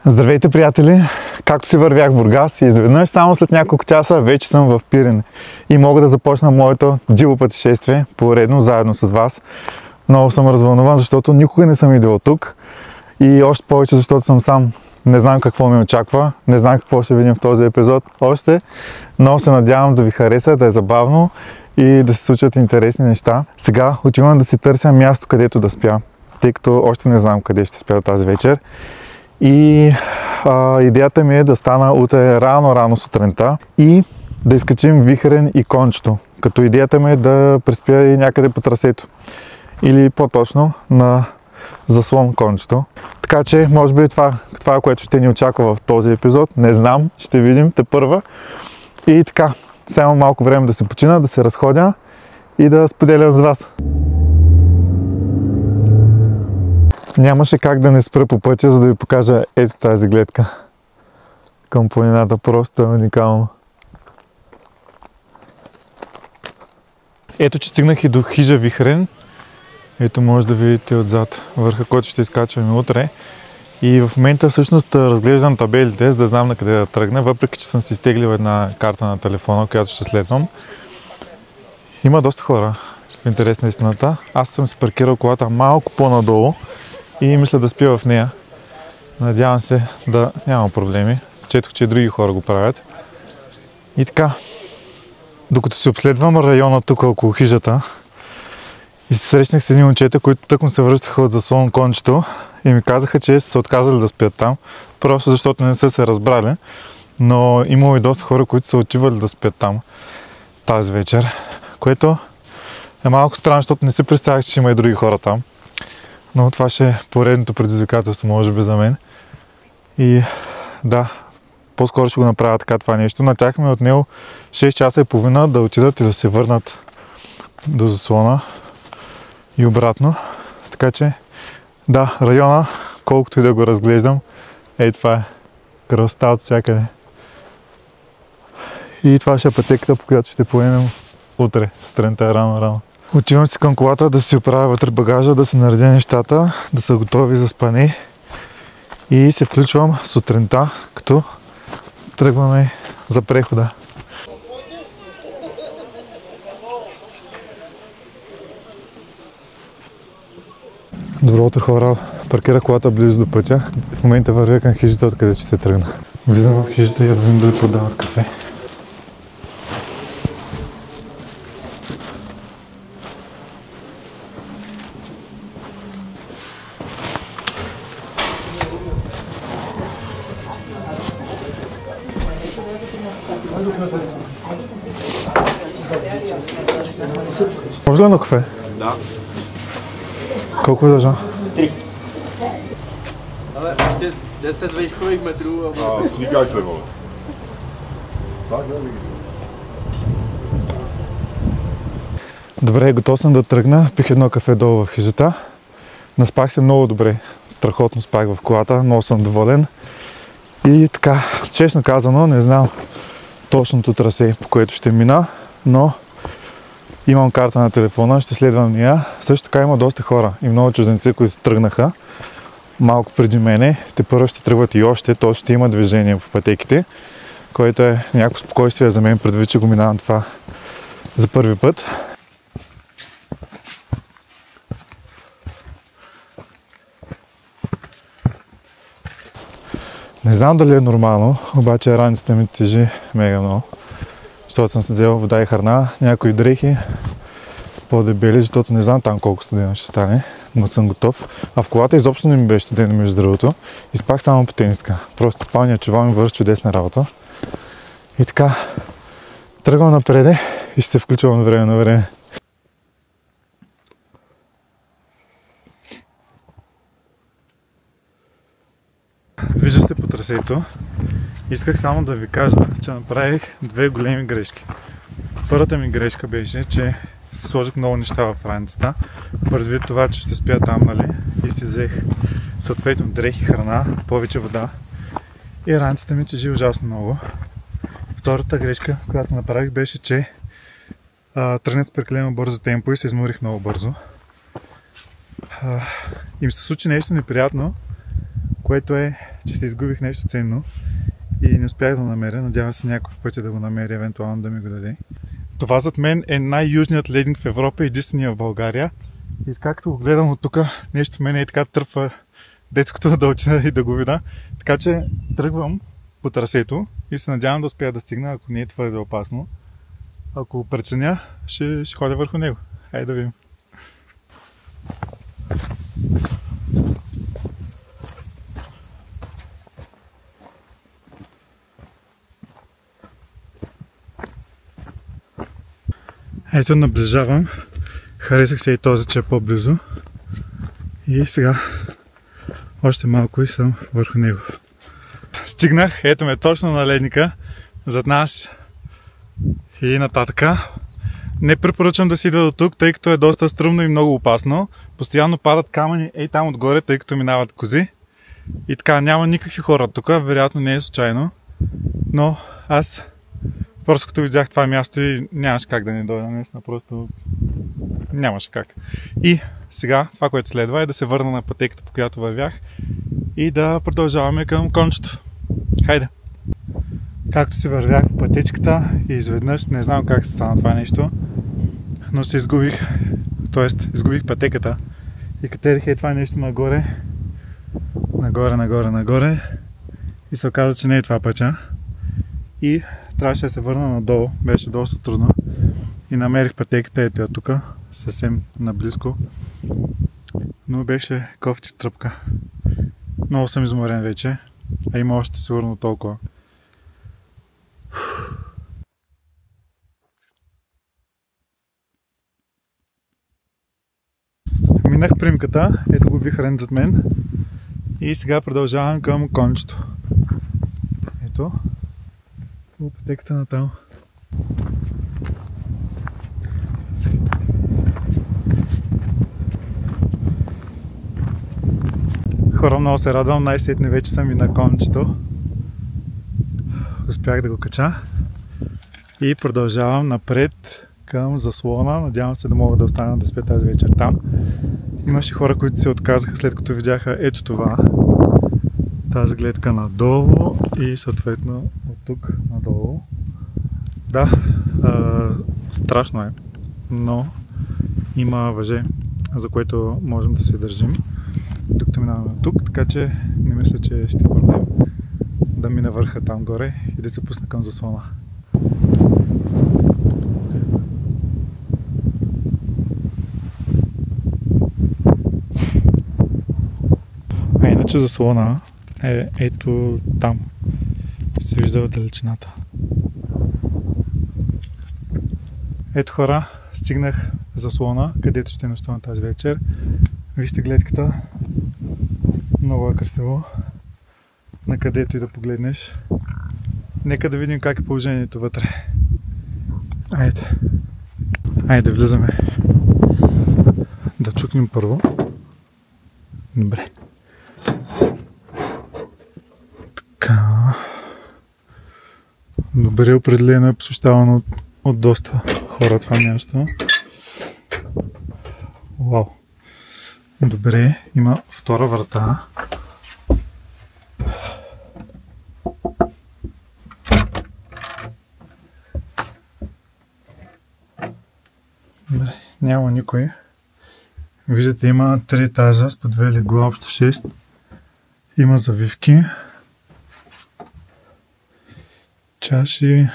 Здравейте, приятели! Както си вървях в Бургас и изведнъж само след няколко часа вече съм в Пирин и мога да започна моето диво пътешествие поредно заедно с вас. Много съм развълнуван, защото никога не съм идвал тук и още повече, защото съм сам. Не знам какво ме очаква, не знам какво ще видим в този епизод още, но се надявам да ви хареса, да е забавно и да се случат интересни неща. Сега отивам да си търся място, където да спя, тъй като още не знам къде ще спя тази вечер. И идеята ми е да стана утре рано сутринта и да изкачим Вихрен и Кончето. Като идеята ми е да преспя и някъде по трасето. Или по-точно на заслон Кончето. Така че, може би това, което ще ни очаква в този епизод. Не знам, ще видим тепърва. И така, само малко време да се почина, да се разходя и да споделям с вас. Нямаше как да не спра по пътя, за да ви покажа ето тази гледка към планината. Просто е уникално. Ето, че стигнах и до хижа Вихрен. Ето може да видите отзад върха, който ще изкачваме утре. И в момента всъщност разглеждам табелите, за да знам на къде да тръгна, въпреки че съм си изтеглил една карта на телефона, която ще следвам. Има доста хора, в интерес на истината. Аз съм си паркирал колата малко по-надолу и мисля да спя в нея. Надявам се да няма проблеми. Четох, че и други хора го правят. И така, докато си обследвам района тук около хижата и се срещнах с едни момчета, които тъкмо се връщаха от заслон Кончето и ми казаха, че са отказали да спят там, просто защото не са се разбрали, но имало и доста хора, които са отивали да спят там тази вечер, което е малко странно, защото не си представях, че има и други хора там. Но това ще е поредното предизвикателство, може би, за мен. И да, по-скоро ще го направя така това нещо. На тях ми е отнело 6 часа и половина да отидат и да се върнат до заслона и обратно. Така че, да, района, колкото и да го разглеждам, това е красота от всякъде. И това ще е пътеката, по която ще поемем утре, сутринта рано. Отивам си към колата да си оправя вътре багажа, да се наредя нещата, да са готови за спане и се включвам сутринта, като тръгваме за прехода. Добро утро, хора, паркира колата близо до пътя. В момента вървя към хижата, откъде ще тръгна. Влизам в хижата и да видим дали продават кафе. Може ли едно кафе? Да. Колко е държа? 3. Ale ještě 10 výškových metrů. A sníkáš se, vole. Tak, jo, vidíš. Добре, готов съм да тръгна. Пих едно кафе долу в хижата. Наспах се много добре. Страхотно спах в колата. Много съм доволен. И така, честно казано, не знам точното трасе, по което ще мина, но имам карта на телефона, ще следвам нея. Също така има доста хора и много чужденци, които тръгнаха малко преди мене. Тепърва ще тръгват и още, т.е. ще има движение по пътеките, което е някакво спокойствие за мен, предвид, че го минавам това за първи път. Не знам дали е нормално, обаче раницата ми тежи мега много. Защото съм си взел вода и храна, някои дрехи, по-дебели, защото не знам там колко студено ще стане, но съм готов. А в колата изобщо не ми беше студено, между другото. И спах само по тениска. Просто палният чувал ми върши чудесна работа. И така, тръгвам напреде и ще се включвам от време на време. Вижда се по трасето. Исках само да ви кажа, че направих две големи грешки. Първата ми грешка беше, че сложих много неща в раницата. Предвид това, че ще спя там, нали? И си взех съответно дрехи, храна, повече вода. И раницата ми тежи ужасно много. Втората грешка, която направих, беше, че тръгнах с прекалено бързо темпо и се изморих много бързо. И ми се случи нещо неприятно, което е, че се изгубих нещо ценно и не успях да намеря. Надявам се някой път да го намери, евентуално да ми го даде. Това зад мен е най-южният ледник в Европа, единствения в България. И както го гледам от тук, нещо в мен е така тръпва детското да отида и да го видя. Така че тръгвам по трасето и се надявам да успя да стигна, ако не е твърде опасно. Ако преценя, ще ходя върху него. Хайде да видим. Ето, наближавам. Харесах се и този, че е по-близо. И сега още малко и съм върху него. Стигнах, ето ме точно на ледника, зад нас и нататъка. Не препоръчвам да си идва до тук, тъй като е доста стръмно и много опасно. Постоянно падат камъни ей там отгоре, тъй като минават кози. И така, няма никакви хора тук, вероятно не е случайно. Но аз просто като видях това място и нямаше как да не дойда, наистина просто нямаше как. И сега това, което следва е да се върна на пътеката, по която вървях и да продължаваме към кончето. Хайде! Както си вървях по пътечката и изведнъж, не знам как се стана това нещо, но се изгубих, т.е. изгубих пътеката и катерих това нещо нагоре, нагоре и се оказа, че не е това пътя и трябваше да се върна надолу, беше доста трудно и намерих пътеката, ето я тук, съвсем наблизко, но беше кофти тръпка. Много съм изморен вече, а има още сигурно толкова. Минах примката, ето го вихрен зад мен и сега продължавам към кончето. Ето, по пътеката на там. Хора, много се радвам, най-сетне вече съм и на кончето. Успях да го кача и продължавам напред към заслона. Надявам се да мога да остана да спя тази вечер там. Имаше хора, които се отказаха след като видяха ето това. Тази гледка надолу и съответно от тук надолу. Да, страшно е, но има въже, за което можем да се държим. Докато минаваме тук, така че не мисля, че ще е проблем да мина върха там горе и да се пусна към заслона. А иначе заслона е ето там. Се вижда в далечината. Ето хора, стигнах заслона, където ще нощувам тази вечер. Вижте гледката. Много е красиво. На където и да погледнеш. Нека да видим как е положението вътре. Айде. Айде, влизаме. Да чукнем първо. Добре. Така. Добре, определено е посещавано от доста хора това място. Вау. Добре, има втора врата. Добре, няма никой. Виждате, има 3 етажа с по 2 легла, общо 6. Има завивки. Чаши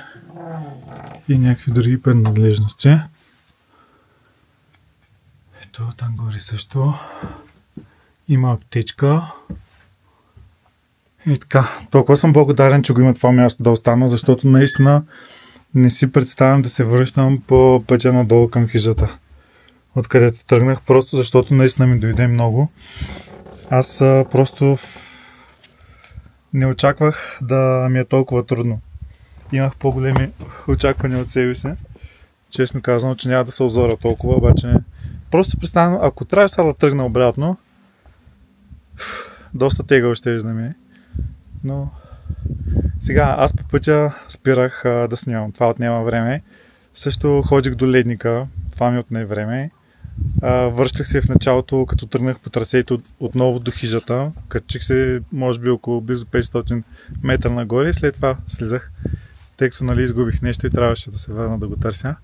и някакви други принадлежности. Ето там горе също. Има аптечка. И така, толкова съм благодарен, че го има това място да остана, защото наистина не си представям да се връщам по пътя надолу към хижата, откъдето тръгнах, просто защото наистина ми дойде много. Аз просто не очаквах да ми е толкова трудно. Имах по-големи очаквания от себе си. Честно казано, че няма да се озоря толкова, обаче просто представям, ако трябва сега да тръгна обратно, доста тегъл ще да ми е. Но сега аз по пътя спирах да снимам. Това отнема време. Също ходих до ледника. Това ми отне време. Връщах се в началото, като тръгнах по трасето отново до хижата. Качих се, може би около близо 500 метра нагоре и след това слизах, тъй като изгубих нещо и трябваше да се върна да го търся.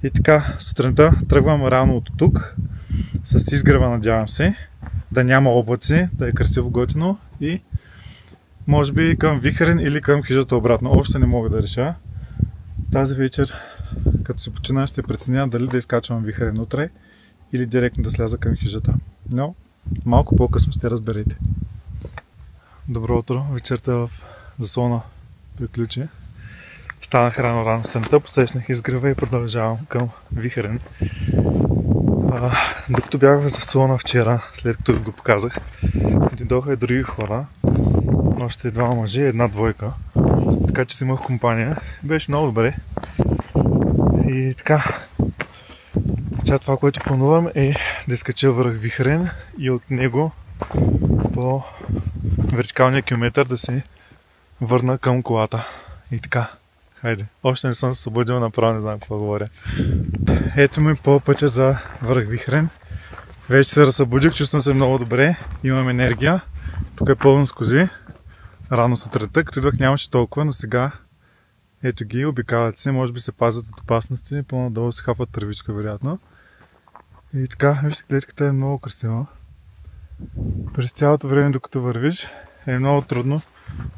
И така, сутринта тръгвам рано от тук, с изгрева, надявам се, да няма облаци, да е красиво, готино и може би към Вихрен или към хижата обратно. Още не мога да реша. Тази вечер, като се почина, ще преценя дали да изкачвам Вихрен утре или директно да сляза към хижата. Но малко по-късно ще разберете. Добро утро, вечерта в заслона приключи. Станах рано сутринта, посрещнах изгрева и продължавам към Вихрен. Докато бях в заслона вчера, след като ви го показах, дойдоха и други хора. Още двама мъже и една двойка. Така че си имах компания. Беше много добре. И така. Сега това, което планувам е да изкача върх Вихрен и от него по вертикалния километър да се върна към колата. И така. Хайде. Още не съм се събудил, направо не знам какво говоря. Ето ми по пътя за върх Вихрен. Вече се разсъбудих, чувствам се много добре. Имам енергия. Тук е пълно с кози. Рано сутринта, като идвах нямаше толкова, но сега ето ги, обикалят се, може би се пазят от опасности, по-надолу се хапват тръвичка, вероятно. И така, вижте, клетката е много красива. През цялото време, докато вървиш, е много трудно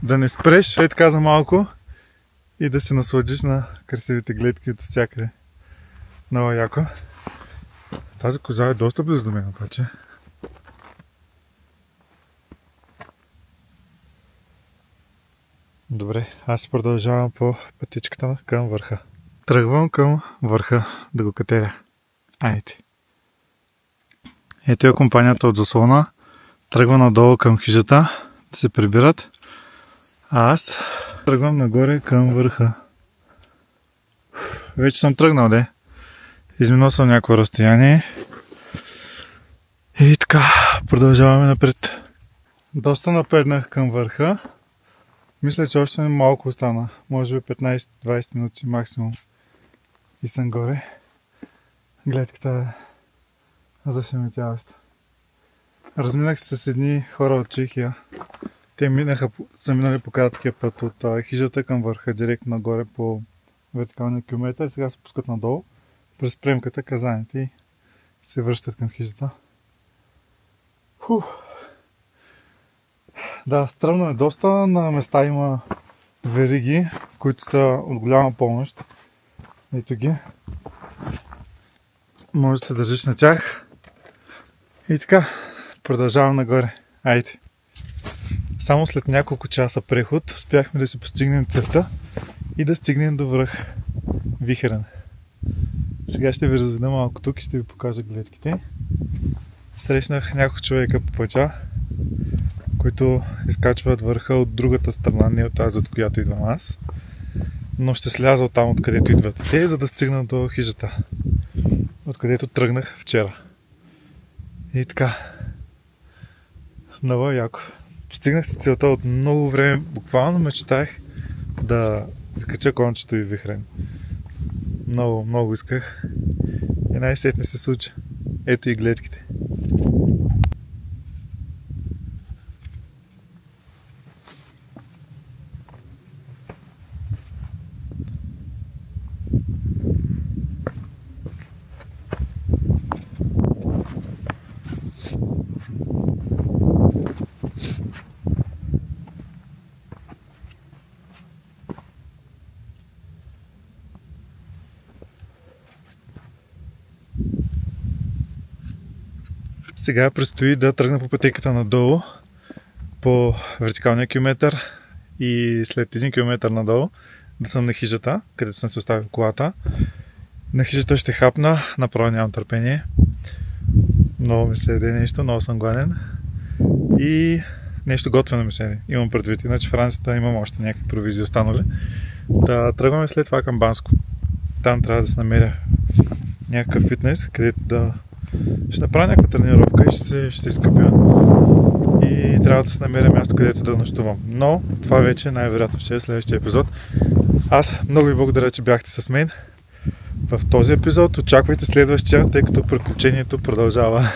да не спреш, е така за малко и да се насладиш на красивите гледки от всякъде. Много яко. Тази коза е доста близо до мен, обаче. Добре, аз продължавам по пътичката към върха. Тръгвам към върха да го катеря. Айде. Ето е компанията от заслона. Тръгвам надолу към хижата да се прибират. А аз тръгвам нагоре към върха. Вече съм тръгнал, де. Изминал съм някакво разстояние. И така, продължаваме напред. Доста напреднах към върха. Мисля, че още малко остана. Може би 15-20 минути максимум. И съм горе. Гледката е зашеметяваща. Разминах се с едни хора от Чехия. Те са минали по краткия път от хижата към върха, директно нагоре по вертикалния километър. Сега се пускат надолу през премката, казаните и се връщат към хижата. Да, стръмно е доста. На места има вериги, които са от голяма помощ. Ето ги. Може да се държиш на тях. И така, продължавам нагоре. Айде. Само след няколко часа преход успяхме да си постигнем целта и да стигнем до връх Вихрен. Сега ще ви разведа малко тук и ще ви покажа гледките. Срещнах няколко човека по пътя, които изкачват върха от другата страна, не от тази, от която идвам аз. Но ще сляза от там, откъдето идват те, за да стигна до хижата, откъдето тръгнах вчера. И така. Много яко. Постигнах си целта от много време. Буквално мечтах да изкача кончето и Вихрен. Много, много исках. И най-сетне се случи. Ето и гледките. Сега предстои да тръгна по пътеката надолу по вертикалния километър и след 1 километър надолу да съм на хижата, където съм се оставил колата. На хижата ще хапна, направо нямам търпение. Много ми се еде нещо, много съм гладен. И нещо готвено ми се еде. Имам предвид, иначе в Францията имам още някакви провизии останали. Да тръгваме след това към Банско. Там трябва да се намеря някакъв фитнес, където да ще направя някаква тренировка и ще се изкъпя. И трябва да се намеря място, където да нощувам. Но това вече най-вероятно ще е следващия епизод. Аз много ви благодаря, че бяхте с мен в този епизод. Очаквайте следващия, тъй като приключението продължава.